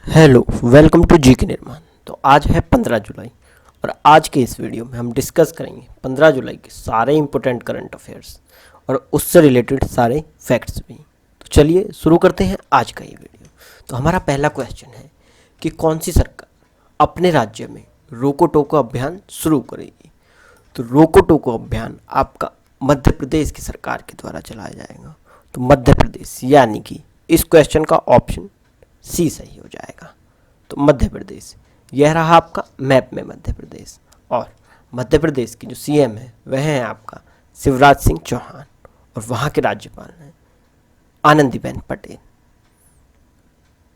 Hello, welcome to जी के निर्माण। तो आज है 15 जुलाई और आज के इस वीडियो में हम डिस्कस करेंगे 15 जुलाई के सारे इंपॉर्टेंट करंट अफेयर्स और उससे रिलेटेड सारे फैक्ट्स भी। तो चलिए शुरू करते हैं आज का ये वीडियो। तो हमारा पहला क्वेश्चन है कि कौन सी सरकार अपने राज्य में रोको टोको अभियान शुरू करेगी। तो रोको टोको अभियान आपका मध्य प्रदेश की सरकार के द्वारा चलाया जाएगा। तो मध्य प्रदेश यानी कि इस क्वेश्चन का ऑप्शन सी सही हो जाएगा। तो मध्य प्रदेश, यह रहा आपका मैप में मध्य प्रदेश। और मध्य प्रदेश की जो सीएम है वह है आपका शिवराज सिंह चौहान और वहाँ के राज्यपाल हैं आनंदीबेन पटेल।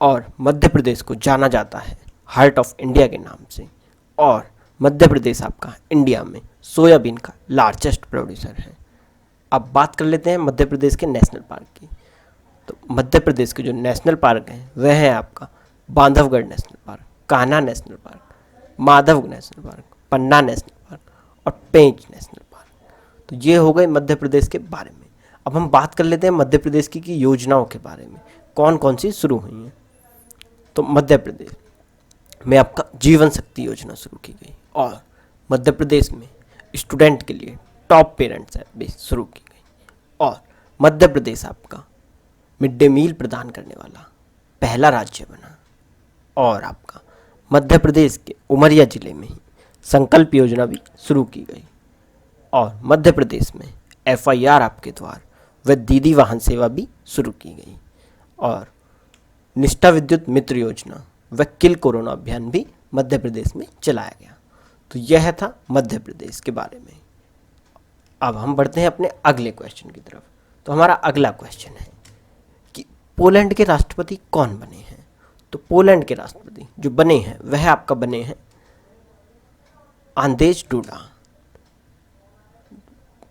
और मध्य प्रदेश को जाना जाता है हार्ट ऑफ इंडिया के नाम से। और मध्य प्रदेश आपका इंडिया में सोयाबीन का लार्जेस्ट प्रोड्यूसर है। अब बात कर लेते हैं मध्य प्रदेश के नेशनल पार्क की। तो मध्य प्रदेश के जो नेशनल पार्क हैं वह है आपका Bandhavgarh national park, Kanha national park, Madhav national park, Panna national park और पेंच नेशनल पार्क। तो ये हो गए मध्य प्रदेश के बारे में। अब हम बात कर लेते हैं मध्य प्रदेश की योजनाओं के बारे में, कौन कौन सी शुरू हुई हैं। तो मध्य प्रदेश में आपका जीवन शक्ति योजना शुरू की गई और मध्य प्रदेश में स्टूडेंट के लिए टॉप पेरेंट्स ऐप भी शुरू की गई। और मध्य प्रदेश आपका मिड डे मील प्रदान करने वाला पहला राज्य बना। और आपका मध्य प्रदेश के उमरिया जिले में ही संकल्प योजना भी शुरू की गई। और मध्य प्रदेश में एफआईआर आपके द्वार व दीदी वाहन सेवा भी शुरू की गई। और निष्ठा विद्युत मित्र योजना व किल कोरोना अभियान भी मध्य प्रदेश में चलाया गया। तो यह था मध्य प्रदेश के बारे में। अब हम बढ़ते हैं अपने अगले क्वेश्चन की तरफ। तो हमारा अगला क्वेश्चन है कि पोलैंड के राष्ट्रपति कौन बने हैं। तो पोलैंड के राष्ट्रपति जो बने हैं वह आपका बने हैं आंदेज डूडा।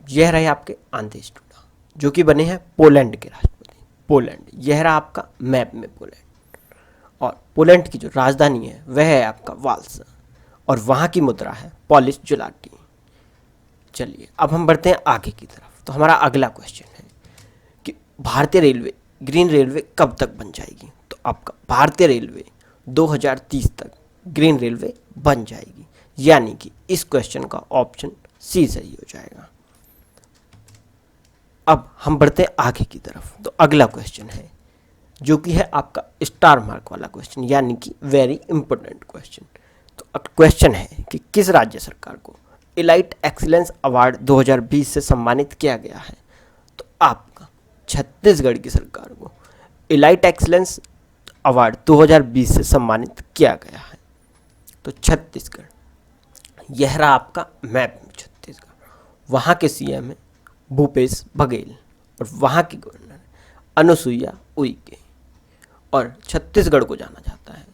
यह रहे आपके आंदेज डूडा जो कि बने हैं पोलैंड के राष्ट्रपति। पोलैंड, यह रहा आपका मैप में पोलैंड। और पोलैंड की जो राजधानी है वह है आपका वाल्सा और वहाँ की मुद्रा है पॉलिश जुलाटी। चलिए अब हम बढ़ते हैं आगे की तरफ। तो हमारा अगला क्वेश्चन है कि भारतीय रेलवे ग्रीन रेलवे कब तक बन जाएगी। तो आपका भारतीय रेलवे 2030 तक ग्रीन रेलवे बन जाएगी, यानी कि इस क्वेश्चन का ऑप्शन सी सही हो जाएगा। अब हम बढ़ते हैं आगे की तरफ। तो अगला क्वेश्चन है जो कि है आपका स्टार मार्क वाला क्वेश्चन, यानी कि वेरी इंपॉर्टेंट क्वेश्चन। तो क्वेश्चन है कि किस राज्य सरकार को इलाइट एक्सीलेंस अवार्ड 2020 से सम्मानित किया गया है। तो आपका छत्तीसगढ़ की सरकार को इलाइट एक्सीलेंस अवार्ड 2020 से सम्मानित किया गया है। तो छत्तीसगढ़, यह रहा आपका मैप में छत्तीसगढ़। वहाँ के सीएम है भूपेश बघेल और वहाँ की गवर्नर है अनुसुईया उइके। और छत्तीसगढ़ को जाना जाता है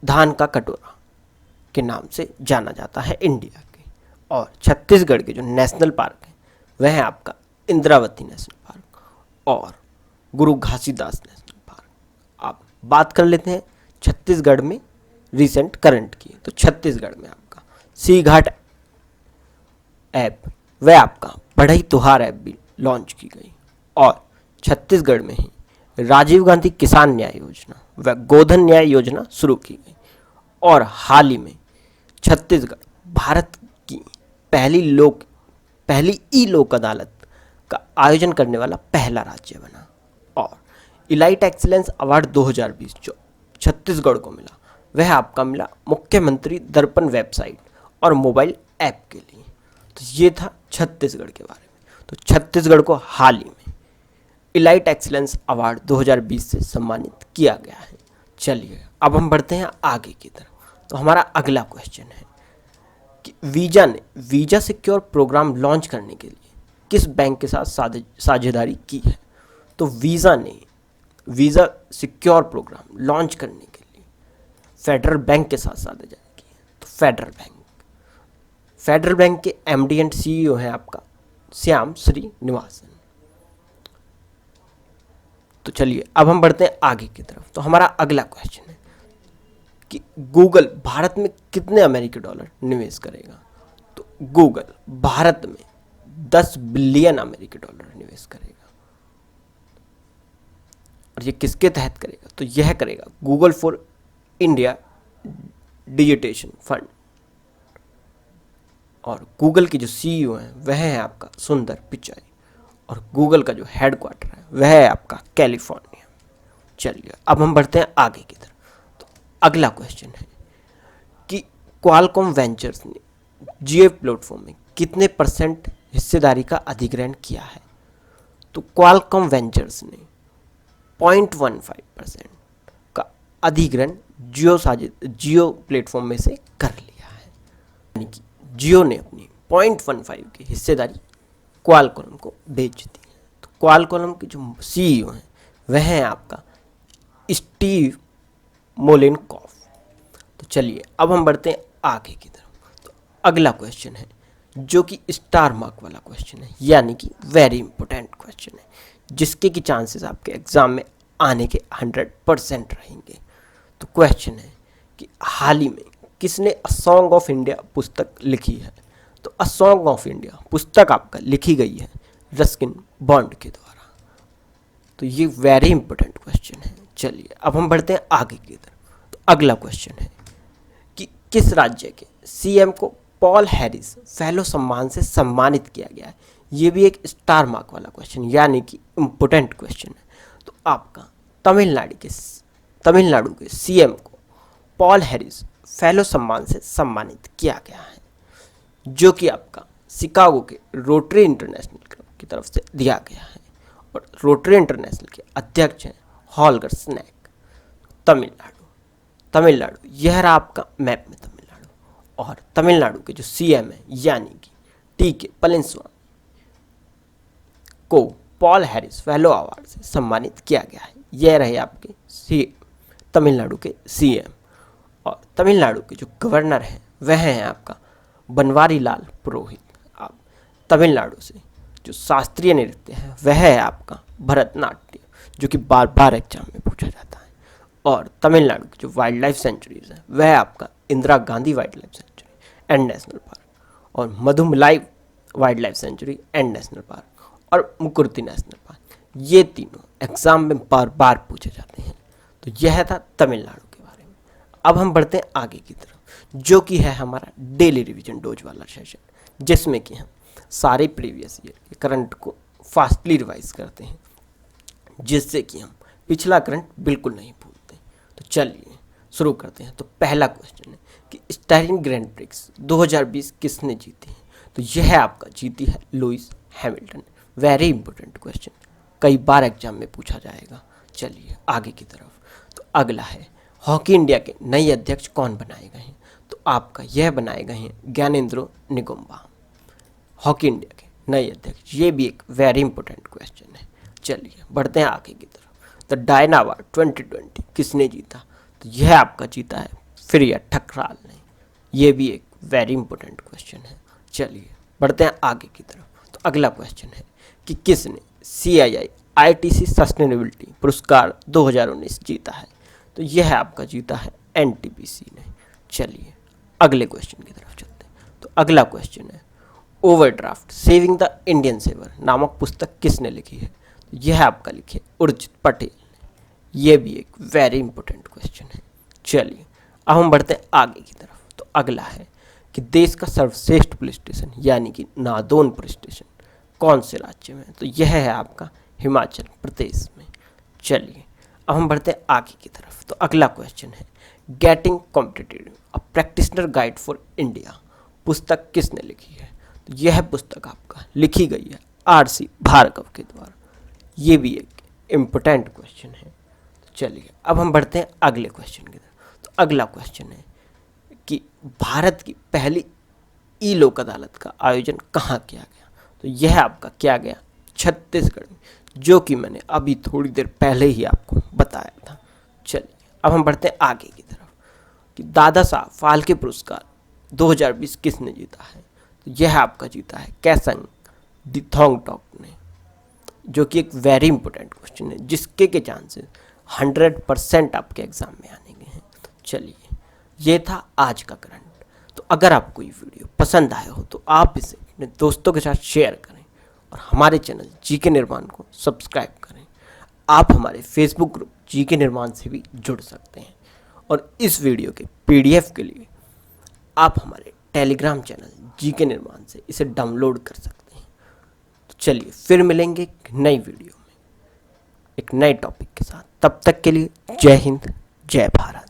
धान का कटोरा के नाम से जाना जाता है इंडिया के। और छत्तीसगढ़ के जो नेशनल पार्क है वह है आपका इंद्रावती नेशनल पार्क और गुरु घासीदास नेशनल पार्क। आप बात कर लेते हैं छत्तीसगढ़ में रिसेंट करंट की। तो छत्तीसगढ़ में आपका सी घाट ऐप वह आपका बढ़ई तुहार ऐप भी लॉन्च की गई। और छत्तीसगढ़ में ही राजीव गांधी किसान न्याय योजना व गोधन न्याय योजना शुरू की गई। और हाल ही में छत्तीसगढ़ भारत की पहली ई लोक अदालत का आयोजन करने वाला पहला राज्य बना। और इलाइट एक्सीलेंस अवार्ड 2020 जो छत्तीसगढ़ को मिला वह आपका मिला मुख्यमंत्री दर्पण वेबसाइट और मोबाइल ऐप के लिए। तो ये था छत्तीसगढ़ के बारे में। तो छत्तीसगढ़ को हाल ही में इलाइट एक्सीलेंस अवार्ड 2020 से सम्मानित किया गया है। चलिए अब हम बढ़ते हैं आगे की तरफ। तो हमारा अगला क्वेश्चन है कि वीजा ने वीजा सिक्योर प्रोग्राम लॉन्च करने के लिए किस बैंक के साथ साझेदारी की है। तो वीज़ा ने वीज़ा सिक्योर प्रोग्राम लॉन्च करने के लिए फेडरल बैंक के साथ साझेदारी की है। तो फेडरल बैंक के एमडी एंड सीईओ हैं आपका श्याम श्रीनिवासन। तो चलिए अब हम बढ़ते हैं आगे की तरफ। तो हमारा अगला क्वेश्चन है कि गूगल भारत में कितने अमेरिकी डॉलर निवेश करेगा। तो गूगल भारत में 10 बिलियन अमेरिकी डॉलर निवेश करेगा। और ये किसके तहत करेगा, तो यह करेगा Google for India digitation fund. और गूगल के जो सीईओ हैं वह है आपका सुंदर पिचाई, और गूगल का जो हेडक्वार्टर है वह है आपका कैलिफोर्निया। चलिए अब हम बढ़ते हैं आगे की तरफ। तो अगला क्वेश्चन है कि क्वालकॉम वेंचर्स ने जीओ प्लेटफॉर्म में कितने % हिस्सेदारी का अधिग्रहण किया है। तो क्वालकॉम वेंचर्स ने 0.15% का अधिग्रहण जियो प्लेटफॉर्म में से कर लिया है, यानी कि जियो ने अपनी 0.15 की हिस्सेदारी क्वालकॉम को बेच दी है। तो क्वालकॉम के जो सीईओ हैं वह हैं आपका स्टीव मोलेनकॉफ। तो चलिए अब हम बढ़ते हैं आगे की तरफ। तो अगला क्वेश्चन है जो कि स्टार मार्क वाला क्वेश्चन है, यानी कि वेरी इंपॉर्टेंट क्वेश्चन है, जिसके की चांसेस आपके एग्जाम में आने के 100% रहेंगे। तो क्वेश्चन है कि हाल ही में किसने अ सॉन्ग ऑफ इंडिया पुस्तक लिखी है। तो अ सॉन्ग ऑफ इंडिया पुस्तक आपका लिखी गई है रस्किन बॉन्ड के द्वारा। तो ये वेरी इंपॉर्टेंट क्वेश्चन है। चलिए अब हम बढ़ते हैं आगे की तरफ। तो अगला क्वेश्चन है कि किस राज्य के सीएम को पॉल हैरिस फेलो सम्मान से सम्मानित किया गया है। ये भी एक स्टार मार्क वाला क्वेश्चन, यानी कि इम्पोर्टेंट क्वेश्चन है। तो आपका तमिलनाडु के सीएम को पॉल हैरिस फेलो सम्मान से सम्मानित किया गया है, जो कि आपका शिकागो के रोटरी इंटरनेशनल क्लब की तरफ से दिया गया है। और रोटरी इंटरनेशनल के अध्यक्ष हैं हॉलगर स्नैक। तमिलनाडु यह रहा आपका मैप में तमिलनाडु, और तमिलनाडु के जो सीएम है यानी कि टी.के. पलनिस्वामी को पॉल हैरिस फेलो अवार्ड से सम्मानित किया गया है। यह रहे आपके तमिलनाडु के सीएम। और तमिलनाडु के जो गवर्नर हैं वह हैं आपका बनवारी लाल पुरोहित। आप तमिलनाडु से जो शास्त्रीय नृत्य है वह है आपका भरतनाट्यम, जो कि बार बार एग्जाम में पूछा जाता है। और तमिलनाडु की जो वाइल्ड लाइफ सेंचुरीज है वह है आपका Indira Gandhi wildlife sanctuary and national park, और Mudumalai wildlife sanctuary and national park, और मुकुर्ती नेशनल पार्क। ये तीनों एग्जाम में बार बार पूछे जाते हैं। तो यह था तमिलनाडु के बारे में। अब हम बढ़ते हैं आगे की तरफ, जो कि है हमारा डेली रिवीजन डोज वाला सेशन, जिसमें कि हम सारे प्रीवियस ईयर के करंट को फास्टली रिवाइज करते हैं, जिससे कि हम पिछला करंट बिल्कुल नहीं भूलते। तो चलिए शुरू करते हैं। तो पहला क्वेश्चन है कि स्टाइलिन ग्रैंड प्रिक्स 2020 किसने जीती है। तो यह आपका जीती है Lewis Hamilton. Very important question, कई बार एग्जाम में पूछा जाएगा। चलिए आगे की तरफ। तो अगला है हॉकी इंडिया के नए अध्यक्ष कौन बनाए गए हैं। तो आपका यह बनाए गए हैं ज्ञानेंद्रो निगुम्बा, हॉकी इंडिया के नए अध्यक्ष। ये भी एक वेरी इंपॉर्टेंट क्वेश्चन है। चलिए बढ़ते हैं आगे की तरफ। तो डायना अवार्ड 2020 किसने जीता। तो यह आपका जीता है फिरिया ठकराल ने। यह भी एक वेरी इंपॉर्टेंट क्वेश्चन है। चलिए बढ़ते हैं आगे की तरफ। तो अगला क्वेश्चन है कि किसने CII ITC सस्टेनेबिलिटी पुरस्कार 2019 जीता है। तो यह आपका जीता है NTPC ने। चलिए अगले क्वेश्चन की तरफ चलते हैं। तो अगला क्वेश्चन है overdraft saving the Indian saver नामक पुस्तक किसने लिखी है। तो यह आपका लिखी है उर्जित पटेल ने। यह भी एक वेरी इंपॉर्टेंट क्वेश्चन है। चलिए अब हम बढ़ते हैं आगे की तरफ। तो अगला है कि देश का सर्वश्रेष्ठ पुलिस स्टेशन यानी कि नादौन पुलिस स्टेशन कौन से राज्य में है। तो यह है आपका हिमाचल प्रदेश में। चलिए अब हम बढ़ते हैं आगे की तरफ। तो अगला क्वेश्चन है getting competitive a practitioner guide for India पुस्तक किसने लिखी है। तो यह पुस्तक आपका लिखी गई है RC भार्गव के द्वारा। ये भी एक इम्पोर्टेंट क्वेश्चन है। तो चलिए अब हम बढ़ते हैं अगले क्वेश्चन की तरफ। तो अगला क्वेश्चन है कि भारत की पहली ई लोक अदालत का आयोजन कहाँ किया गया। तो यह आपका किया गया छत्तीसगढ़ में, जो कि मैंने अभी थोड़ी देर पहले ही आपको बताया था। चलिए अब हम बढ़ते हैं आगे की तरफ कि दादा साहब फाल्के पुरस्कार 2020 किसने जीता है। तो यह आपका जीता है कैसंग दिथोंगटॉक ने, जो कि एक वेरी इंपॉर्टेंट क्वेश्चन है, जिसके के चांसेस 100% आपके एग्जाम में आने के हैं। चलिए ये था आज का करंट। तो अगर आपको ये वीडियो पसंद आया हो तो आप इसे अपने दोस्तों के साथ शेयर करें और हमारे चैनल GK निर्माण को सब्सक्राइब करें। आप हमारे फेसबुक ग्रुप जी के निर्माण से भी जुड़ सकते हैं और इस वीडियो के पीडीएफ के लिए आप हमारे टेलीग्राम चैनल जी के निर्माण से इसे डाउनलोड कर सकते हैं। तो चलिए फिर मिलेंगे एक नई वीडियो में एक नए टॉपिक के साथ। तब तक के लिए जय हिंद, जय भारत।